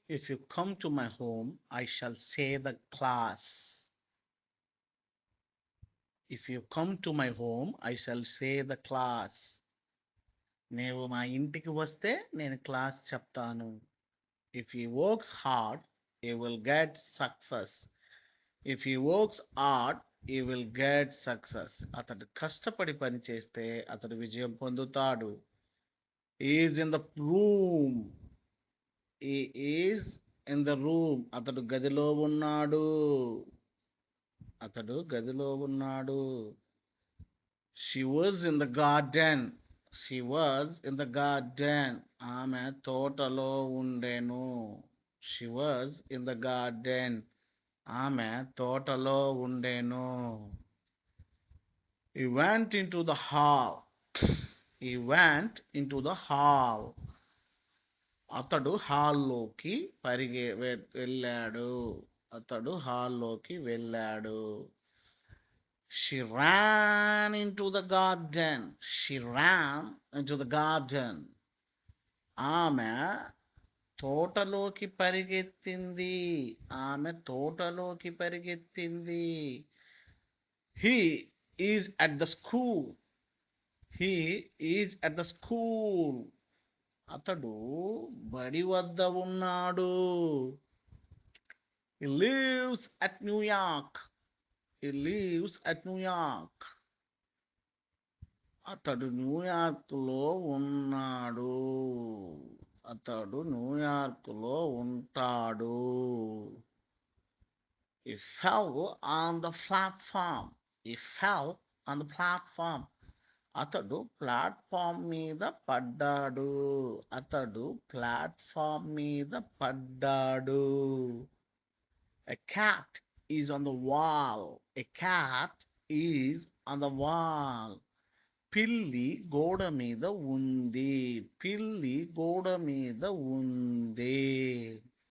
If you come to my home, I shall say the class. If you come to my home, I shall say the class. నీవు మా ఇంటికి వస్తే నేను class చెప్తాను. If he works hard, he will get success. If he works hard, he will get success. అతడు కష్టపడి పని చేస్తే అతడు విజయం పొందుతాడు. He is in the room. He is in the room. అతడు గదిలో ఉన్నాడు. అతడు గదిలో ఉన్నాడు. She was in the garden. She was in the garden. ఆమె తోటలో ఉండెను. She was in the garden. ఆమె తోటలో ఉండెను. He went into the hall. He went into the hall. అతడు హాల్లోకి వెళ్ళాడు. అతడు హాల్లోకి వెళ్ళాడు. She ran into the garden. She ran into the garden. ఆమె తోటలోకి పరిగెత్తింది. ఆమె తోటలోకి పరిగెత్తింది. He is at the school. He is at the school. అతడు బడి వద్ద ఉన్నాడు. He lives at New York. He lives at New York. అతడు న్యూయార్క్లో ఉన్నాడు. అతడు న్యూయార్క్లో ఉంటాడు. He fell on the platform. He fell on the platform. అతడు ప్లాట్ఫామ్ మీద పడ్డాడు. అతడు ప్లాట్ఫామ్ మీద పడ్డాడు. A cat is on the wall. A cat is on the wall. పిల్లి గోడ మీద ఉంది. పిల్లి గోడ మీద ఉంది.